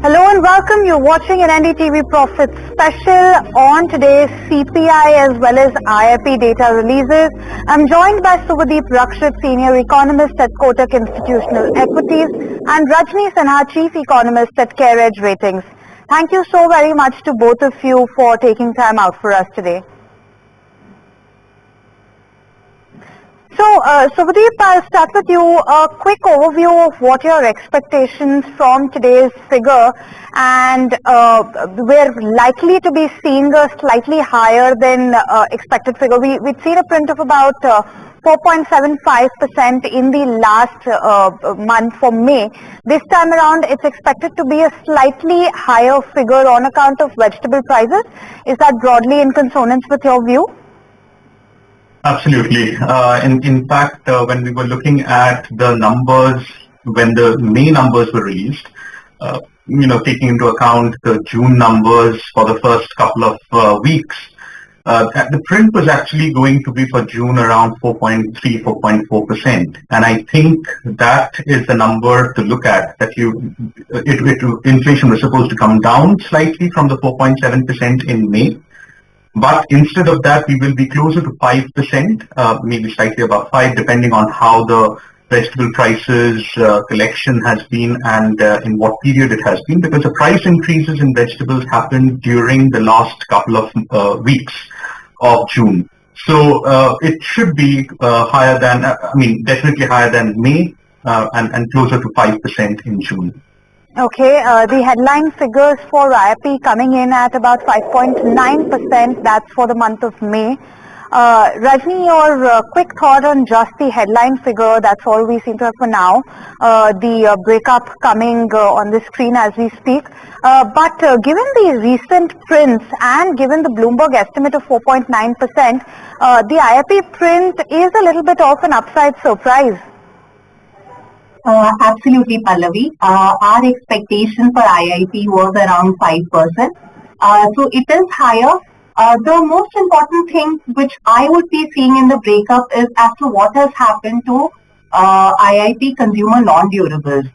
Hello and welcome. You're watching an NDTV Profit special on today's CPI as well as IIP data releases. I'm joined by Subhadeep Rakshit, Senior Economist at Kotak Institutional Equities, and Rajani Sinha, Chief Economist at CareEdge Ratings. Thank you so very much to both of you for taking time out for us today. So, Subhadeep, I'll start with you. A quick overview of what your expectations from today's figure, and we're likely to be seeing a slightly higher than expected figure. We'd seen a print of about 4.75% in the last month for May. This time around, it's expected to be a slightly higher figure on account of vegetable prices. Is that broadly in consonance with your view? Absolutely. In fact, when we were looking at the numbers, when the May numbers were released, taking into account the June numbers for the first couple of weeks, the print was actually going to be for June around 4.3, 4.4%. And I think that is the number to look at, that inflation was supposed to come down slightly from the 4.7% in May. But instead of that, we will be closer to 5%, maybe slightly above 5%, depending on how the vegetable prices collection has been and in what period it has been, because the price increases in vegetables happened during the last couple of weeks of June. So it should be higher than, definitely higher than May and closer to 5% in June. Okay, the headline figures for IIP coming in at about 5.9%, that's for the month of May. Rajani, your quick thought on just the headline figure, that's all we seem to have for now. The breakup coming on the screen as we speak. But given the recent prints and given the Bloomberg estimate of 4.9%, the IIP print is a little bit of an upside surprise. Absolutely, Pallavi. Our expectation for IIP was around 5%. So it is higher. The most important thing which I would be seeing in the breakup is as to what has happened to IIP consumer non-durables.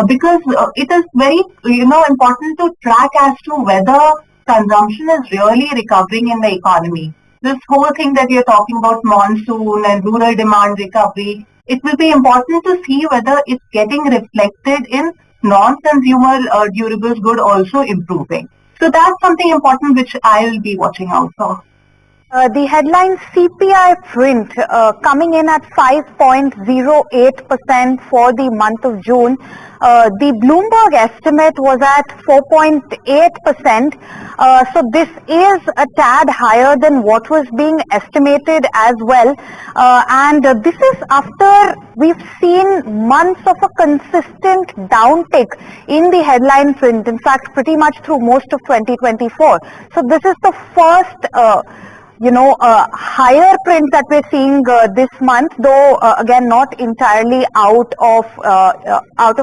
Because it is very, important to track as to whether consumption is really recovering in the economy. This whole thing that we are talking about, monsoon and rural demand recovery, it will be important to see whether it's getting reflected in non-consumer durables good also improving. So that's something important which I will be watching out for. The headline CPI print coming in at 5.08% for the month of June. The Bloomberg estimate was at 4.8%. So this is a tad higher than what was being estimated as well. And this is after we've seen months of a consistent downtick in the headline print. In fact, pretty much through most of 2024. So this is the first higher print that we're seeing this month, though again not entirely out of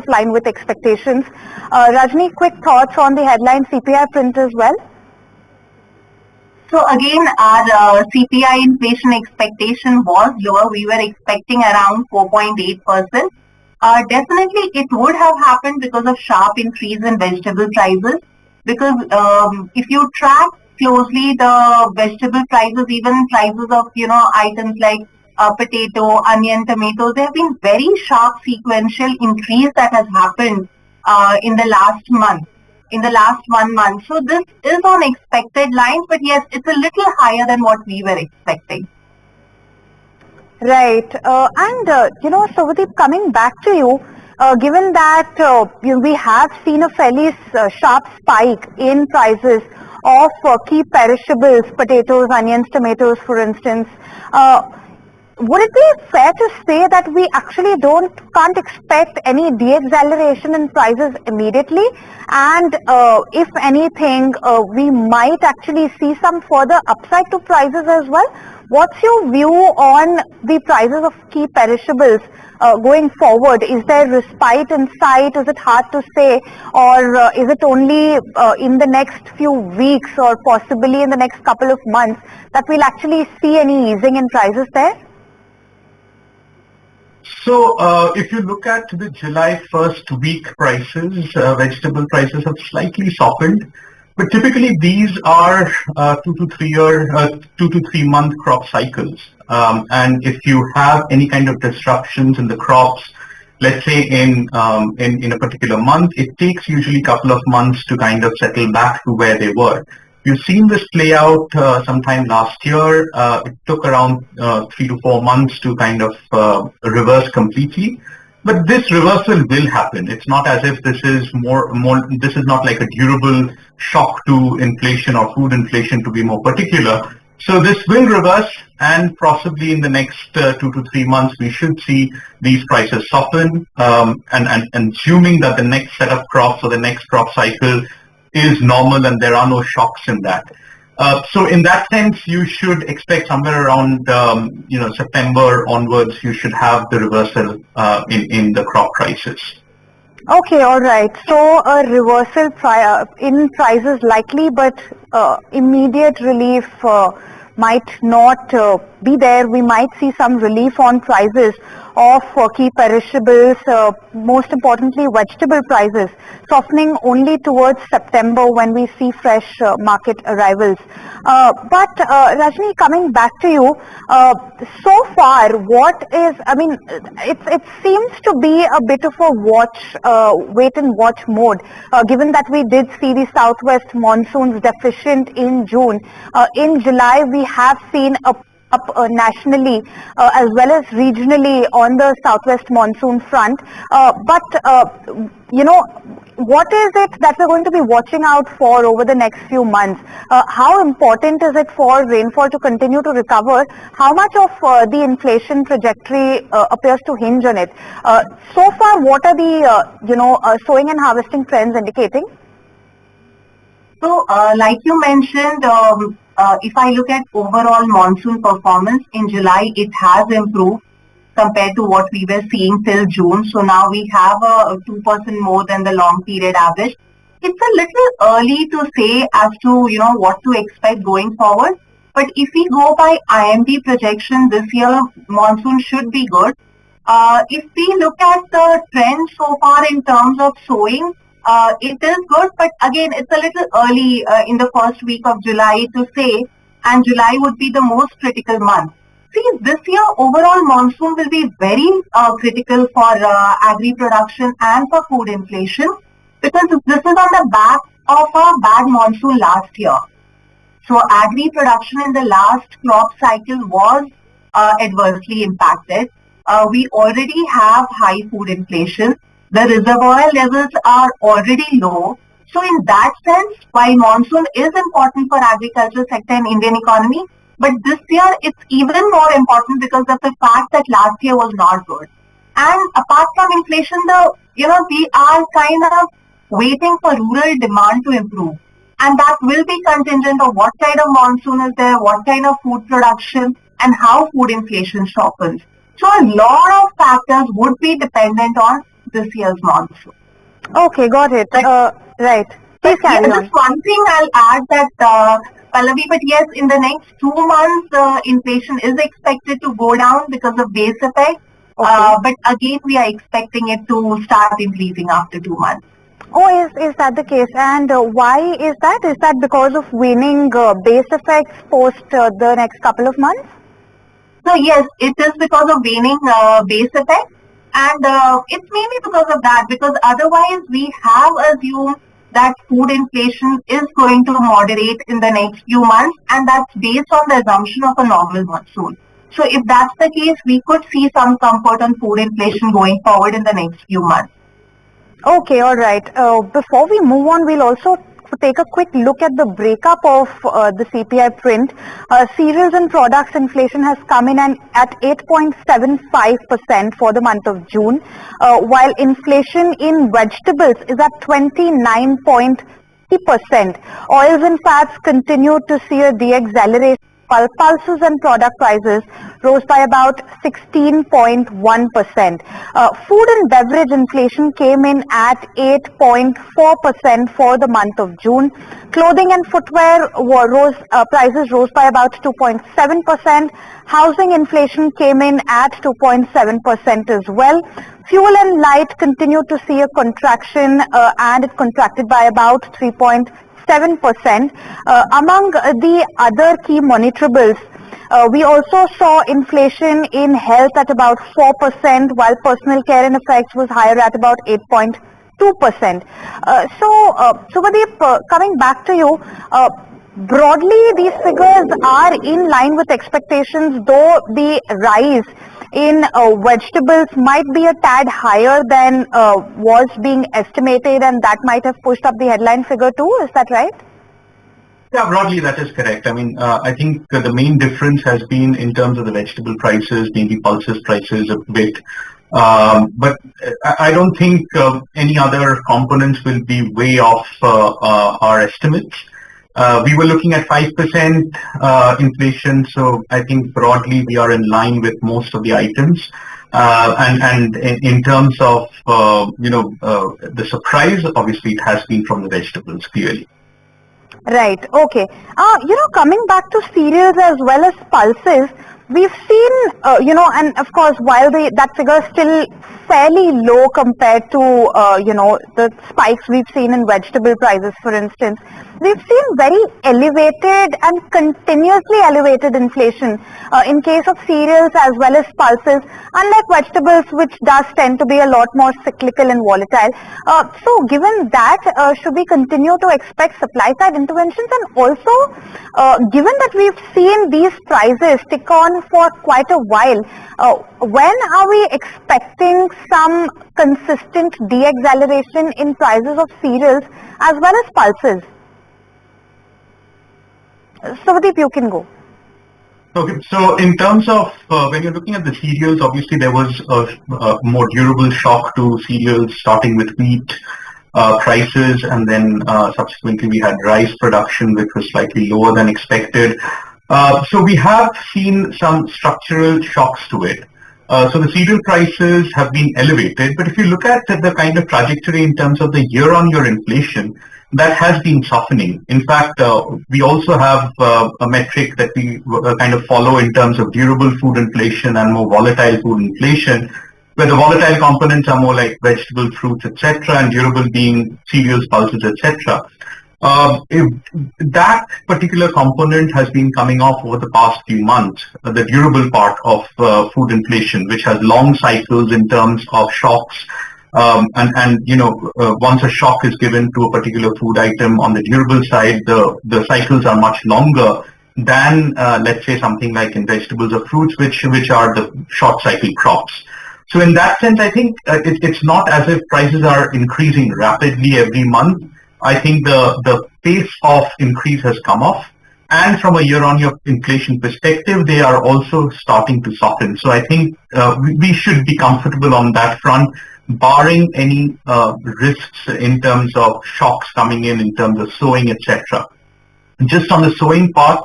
line with expectations. Rajani, quick thoughts on the headline CPI print as well? So again, our CPI inflation expectation was lower. We were expecting around 4.8%. Definitely it would have happened because of sharp increase in vegetable prices. Because if you track closely the vegetable prices, even prices of items like potato, onion, tomatoes, there have been very sharp sequential increase that has happened in the last month, in the last 1 month. So this is on expected lines, but yes, it's a little higher than what we were expecting. Right, and Subhadeep, coming back to you, given that we have seen a fairly sharp spike in prices of key perishables, potatoes, onions, tomatoes, for instance, would it be fair to say that we actually can't expect any de-acceleration in prices immediately, and if anything, we might actually see some further upside to prices as well? What's your view on the prices of key perishables going forward? Is there respite in sight? Is it hard to say? Or is it only in the next few weeks or possibly in the next couple of months that we'll actually see any easing in prices there? So if you look at the July first week prices, vegetable prices have slightly softened. But typically these are 2 to 3 month crop cycles. And if you have any kind of disruptions in the crops, let's say in a particular month, it takes usually a couple of months to kind of settle back to where they were. You've seen this play out sometime last year. It took around 3 to 4 months to kind of reverse completely. But this reversal will happen. It's not as if this is this is not like a durable shock to inflation or food inflation, to be more particular. So this will reverse, and possibly in the next 2 to 3 months, we should see these prices soften, and assuming that the next set of crops or the next crop cycle is normal and there are no shocks in that. So in that sense, you should expect somewhere around September onwards, you should have the reversal in the crop prices. Okay, all right. So a reversal in prices likely, but immediate relief might not be there. We might see some relief on prices of key perishables, most importantly vegetable prices, softening only towards September when we see fresh market arrivals. But Rajani, coming back to you, so far it seems to be a bit of a wait and watch mode, given that we did see the southwest monsoons deficient in June. In July we have seen up nationally as well as regionally on the southwest monsoon front. But what is it that we're going to be watching out for over the next few months? How important is it for rainfall to continue to recover? How much of the inflation trajectory appears to hinge on it? So far, what are the sowing and harvesting trends indicating? So, like you mentioned, if I look at overall monsoon performance in July, it has improved compared to what we were seeing till June. So now we have a 2% more than the long period average. It's a little early to say as to what to expect going forward. But if we go by IMD projection, this year monsoon should be good. If we look at the trend so far in terms of sowing, it is good, but again, it's a little early in the first week of July to say, and July would be the most critical month. See, this year overall monsoon will be very critical for agri production and for food inflation, because this is on the back of a bad monsoon last year. So agri production in the last crop cycle was adversely impacted. We already have high food inflation. The reservoir levels are already low. So in that sense, while monsoon is important for agricultural sector and Indian economy, but this year it's even more important because of the fact that last year was not good. And apart from inflation, we are kind of waiting for rural demand to improve. And that will be contingent on what kind of monsoon is there, what kind of food production, and how food inflation softens. So a lot of factors would be dependent on this year's monsoon. Okay, got it. Right. Please carry on. Just one thing I'll add that, Pallavi, but yes, in the next 2 months, inflation is expected to go down because of base effect. Okay. But again, we are expecting it to start increasing after 2 months. Oh, is that the case? And why is that? Is that because of waning base effects post the next couple of months? So yes, it is because of waning base effect. And it's mainly because of that, because otherwise we have assumed that food inflation is going to moderate in the next few months, and that's based on the assumption of a normal monsoon. So if that's the case, we could see some comfort on food inflation going forward in the next few months. Okay, all right. Before we move on, we'll also take a quick look at the breakup of the CPI print. Cereals and products inflation has come in at 8.75% for the month of June, while inflation in vegetables is at 29.3%. Oils and fats continue to see a deacceleration pulses and product prices rose by about 16.1%. Food and beverage inflation came in at 8.4% for the month of June. Clothing and footwear prices rose by about 2.7%. Housing inflation came in at 2.7% as well. Fuel and light continued to see a contraction and it contracted by about 3.7%. Among the other key monitorables, we also saw inflation in health at about 4%, while personal care and effects was higher at about 8.2%. Subhadeep, coming back to you, broadly these figures are in line with expectations, though the rise in vegetables might be a tad higher than was being estimated, and that might have pushed up the headline figure too. Is that right? Yeah, broadly that is correct. I mean, I think the main difference has been in terms of the vegetable prices, maybe pulses prices a bit. But I don't think any other components will be way off our estimates. We were looking at 5% inflation, so I think broadly we are in line with most of the items. And in terms of the surprise, obviously it has been from the vegetables, clearly. Right. Okay. Coming back to cereals as well as pulses, we've seen, and of course, while that figure is still fairly low compared to, the spikes we've seen in vegetable prices, for instance, we've seen very elevated and continuously elevated inflation in case of cereals as well as pulses, unlike vegetables, which does tend to be a lot more cyclical and volatile. So given that, should we continue to expect supply side interventions? And also, given that we've seen these prices stick on for quite a while, when are we expecting some consistent de-acceleration in prices of cereals as well as pulses? Subhadeep, you can go. Okay, so in terms of when you're looking at the cereals, obviously there was a more durable shock to cereals, starting with wheat prices, and then subsequently we had rice production, which was slightly lower than expected. So we have seen some structural shocks to it. So the cereal prices have been elevated, but if you look at the kind of trajectory in terms of the year-on-year inflation, that has been softening. In fact, we also have a metric that we kind of follow in terms of durable food inflation and more volatile food inflation, where the volatile components are more like vegetable, fruits, etc., and durable being cereals, pulses, etc. If that particular component has been coming off over the past few months, the durable part of food inflation, which has long cycles in terms of shocks, once a shock is given to a particular food item on the durable side, the cycles are much longer than, let's say, something like in vegetables or fruits, which are the short cycle crops. So in that sense, I think it's not as if prices are increasing rapidly every month. I think the pace of increase has come off. And from a year-on-year inflation perspective, they are also starting to soften. So I think we should be comfortable on that front, barring any risks in terms of shocks coming in terms of sowing, etc. Just on the sowing part,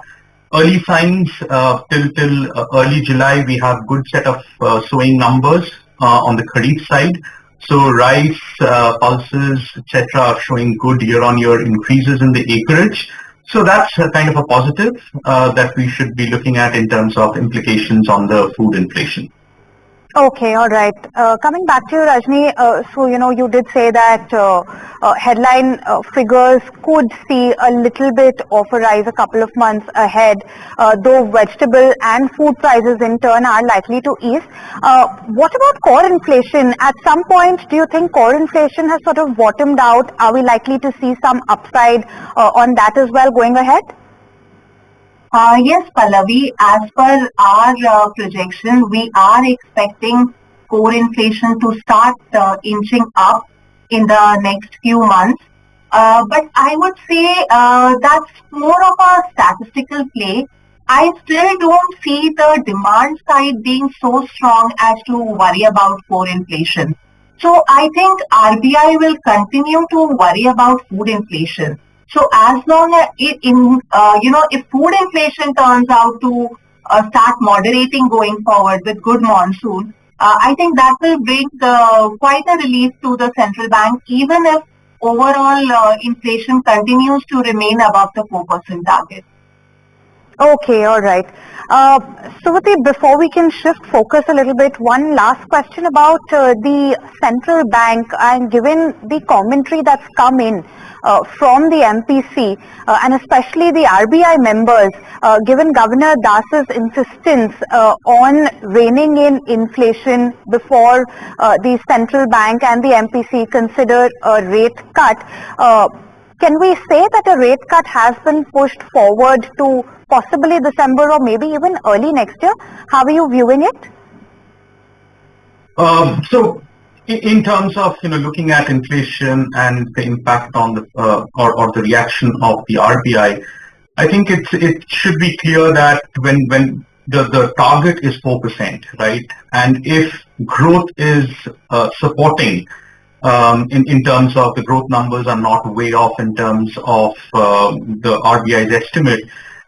early signs till early July, we have good set of sowing numbers on the Kharif side. So rice, pulses, etc. are showing good year-on-year increases in the acreage. So that's a kind of a positive that we should be looking at in terms of implications on the food inflation. Okay, all right. Coming back to you, Rajani, so you did say that headline figures could see a little bit of a rise a couple of months ahead, though vegetable and food prices in turn are likely to ease. What about core inflation? At some point, do you think core inflation has sort of bottomed out? Are we likely to see some upside on that as well going ahead? Yes, Pallavi, as per our projection, we are expecting core inflation to start inching up in the next few months. But I would say that's more of a statistical play. I still don't see the demand side being so strong as to worry about core inflation. So I think RBI will continue to worry about food inflation. So as long as if food inflation turns out to start moderating going forward with good monsoon, I think that will bring quite a relief to the central bank, even if overall inflation continues to remain above the 4% target. Okay, all right. Suvati, before we can shift focus a little bit, one last question about the central bank, and given the commentary that's come in from the MPC and especially the RBI members, given Governor Das's insistence on reining in inflation before the central bank and the MPC consider a rate cut, can we say that a rate cut has been pushed forward to possibly December or maybe even early next year? How are you viewing it? So in terms of looking at inflation and the impact on the or the reaction of the RBI, I think it should be clear that when the target is 4%, right, and if growth is supporting in terms of the growth numbers are not way off in terms of the RBI's estimate,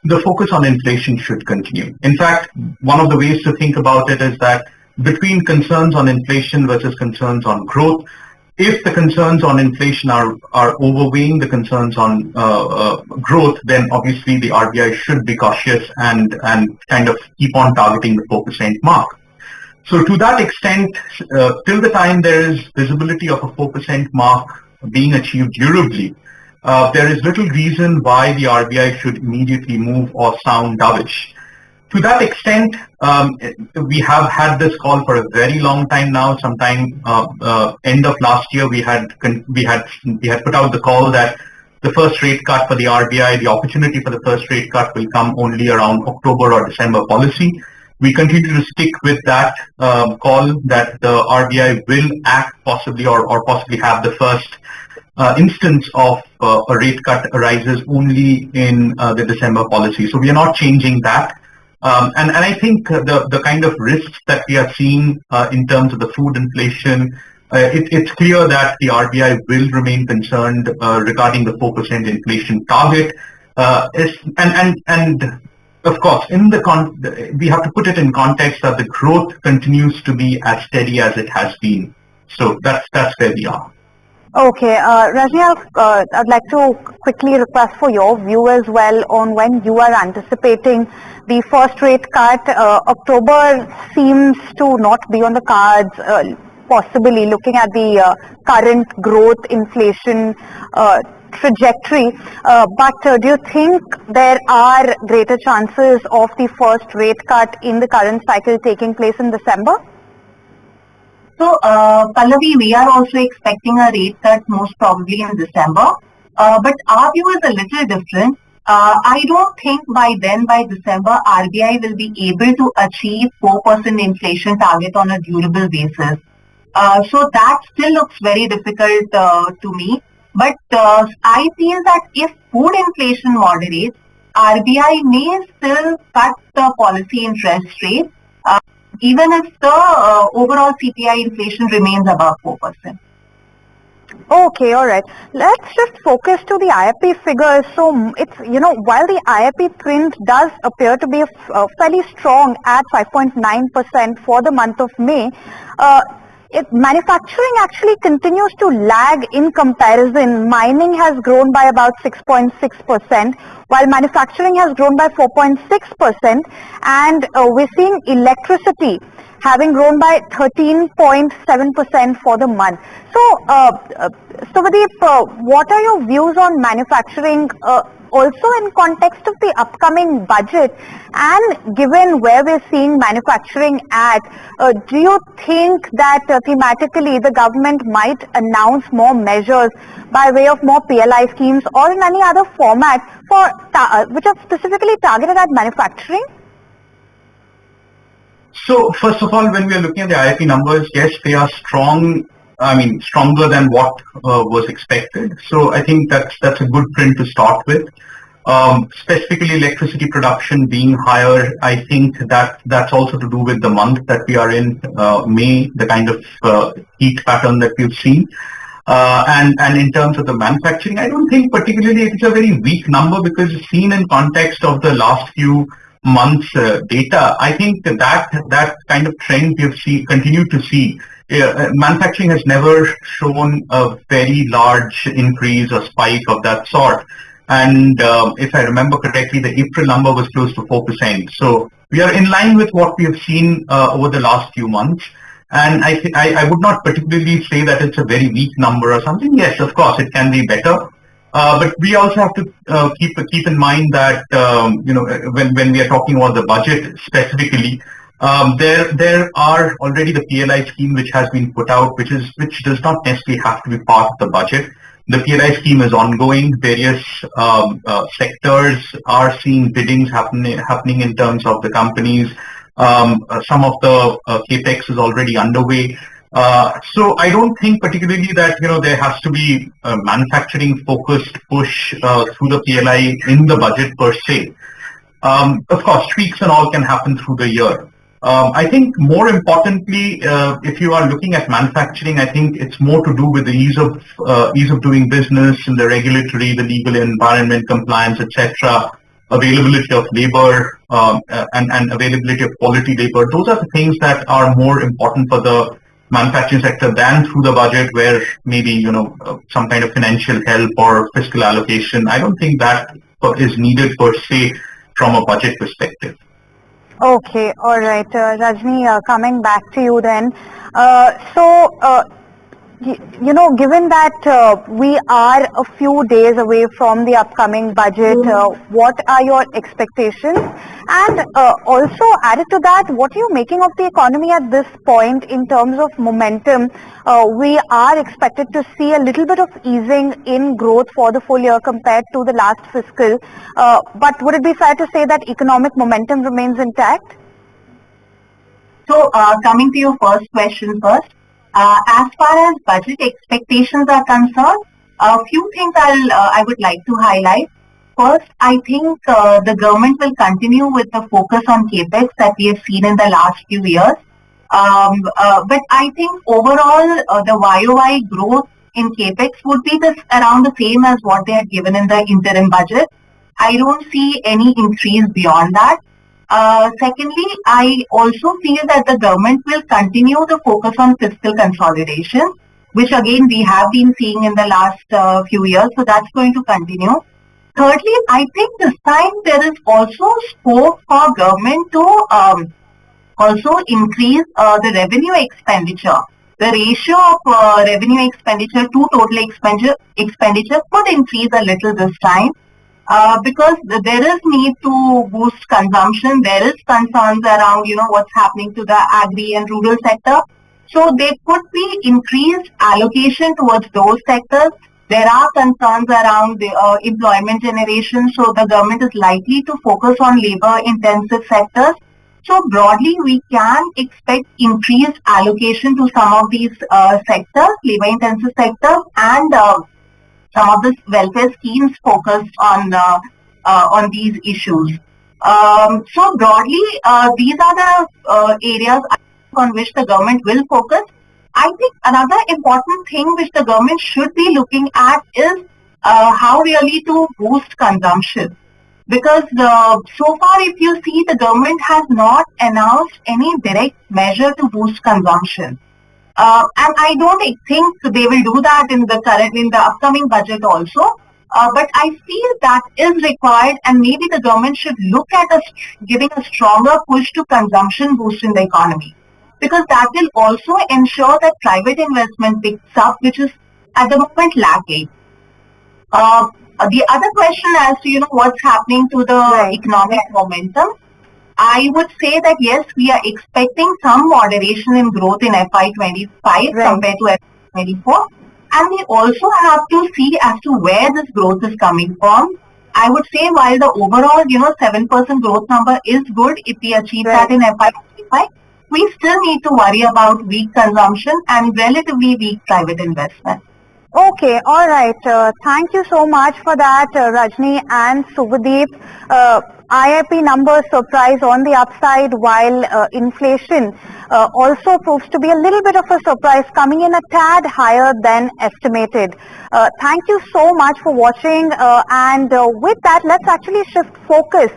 the focus on inflation should continue. In fact, one of the ways to think about it is that between concerns on inflation versus concerns on growth, if the concerns on inflation are overweighing the concerns on growth, then obviously the RBI should be cautious and kind of keep on targeting the 4% mark. So to that extent, till the time there is visibility of a 4% mark being achieved durably, there is little reason why the RBI should immediately move or sound dovish. To that extent, we have had this call for a very long time now. Sometime end of last year, we had put out the call that the first rate cut for the RBI, the opportunity for the first rate cut will come only around October or December policy. We continue to stick with that call that the RBI will act possibly or possibly have the first instance of a rate cut arises only in the December policy. So we are not changing that. And I think the kind of risks that we are seeing in terms of the food inflation, it's clear that the RBI will remain concerned regarding the 4% inflation target. And of course, we have to put it in context that the growth continues to be as steady as it has been. So that's where we are. Okay, Rajani, I'd like to quickly request for your view as well on when you are anticipating the first rate cut. October seems to not be on the cards, possibly looking at the current growth inflation trajectory. But do you think there are greater chances of the first rate cut in the current cycle taking place in December? So, Pallavi, we are also expecting a rate cut most probably in December. But our view is a little different. I don't think by December, RBI will be able to achieve 4% inflation target on a durable basis. So that still looks very difficult to me. But I feel that if food inflation moderates, RBI may still cut the policy interest rate, even if the overall CPI inflation remains above 4%. Okay, all right. Let's just focus to the IIP figures. So it's, while the IIP print does appear to be fairly strong at 5.9% for the month of May, manufacturing actually continues to lag in comparison. Mining has grown by about 6.6%, while manufacturing has grown by 4.6%, and we're seeing electricity having grown by 13.7% for the month. So, Subhadeep, what are your views on manufacturing also in context of the upcoming budget, and given where we're seeing manufacturing at, do you think that thematically the government might announce more measures by way of more PLI schemes or in any other format for which are specifically targeted at manufacturing? So first of all, when we are looking at the IIP numbers, yes, they are strong. I mean, stronger than what was expected. So I think that's a good print to start with. Specifically, electricity production being higher, I think that's also to do with the month that we are in, May, the kind of heat pattern that we've seen. And in terms of the manufacturing, I don't think particularly it's a very weak number, because seen in context of the last few months data, I think that kind of trend we've continued to see. Manufacturing has never shown a very large increase or spike of that sort. And if I remember correctly, the April number was close to 4%. So we are in line with what we have seen over the last few months. And I would not particularly say that it's a very weak number or something. Yes, of course, it can be better. But we also have to keep in mind that when we are talking about the budget specifically, there are already the PLI scheme which has been put out, which does not necessarily have to be part of the budget. The PLI scheme is ongoing. Various sectors are seeing biddings happening in terms of the companies. Some of the capex is already underway. So I don't think particularly that there has to be a manufacturing focused push through the PLI in the budget per se. Of course, tweaks and all can happen through the year. I think more importantly, if you are looking at manufacturing, I think it's more to do with the ease of doing business and the regulatory, the legal environment, compliance, etc., availability of labor, and availability of quality labor. Those are the things that are more important for the manufacturing sector than through the budget, where maybe some kind of financial help or fiscal allocation. I don't think that is needed per se from a budget perspective. Okay, all right. Rajani, coming back to you then. Given that we are a few days away from the upcoming budget, what are your expectations? And also added to that, what are you making of the economy at this point in terms of momentum? We are expected to see a little bit of easing in growth for the full year compared to the last fiscal. But would it be fair to say that economic momentum remains intact? So coming to your first question first. As far as budget expectations are concerned, a few things I would like to highlight. First, I think the government will continue with the focus on capex that we have seen in the last few years. But I think overall the YOY growth in capex would be around the same as what they had given in the interim budget. I don't see any increase beyond that. Secondly, I also feel that the government will continue the focus on fiscal consolidation, which again we have been seeing in the last few years, so that's going to continue. Thirdly, I think this time there is also scope for government to also increase the revenue expenditure. The ratio of revenue expenditure to total expenditure could increase a little this time. Because there is need to boost consumption, there is concerns around what's happening to the agri and rural sector. So there could be increased allocation towards those sectors. There are concerns around the employment generation, so the government is likely to focus on labor-intensive sectors. So broadly, we can expect increased allocation to some of these sectors, labor-intensive sectors, and some of the welfare schemes focused on these issues. So broadly, these are the areas on which the government will focus. I think another important thing which the government should be looking at is how really to boost consumption. Because so far, if you see, the government has not announced any direct measure to boost consumption. And I don't think they will do that in the upcoming budget also. But I feel that is required, and maybe the government should look at giving a stronger push to consumption boost in the economy, because that will also ensure that private investment picks up, which is at the moment lacking. The other question as to what's happening to the economic momentum, I would say that yes, we are expecting some moderation in growth in FY25 compared to FY24. And we also have to see as to where this growth is coming from. I would say while the overall, 7% growth number is good, if we achieve that in FY25, we still need to worry about weak consumption and relatively weak private investment. Okay, all right. Thank you so much for that, Rajni and Subhadeep. IIP numbers surprise on the upside, while inflation also proves to be a little bit of a surprise, coming in a tad higher than estimated. Thank you so much for watching, and with that, let's actually shift focus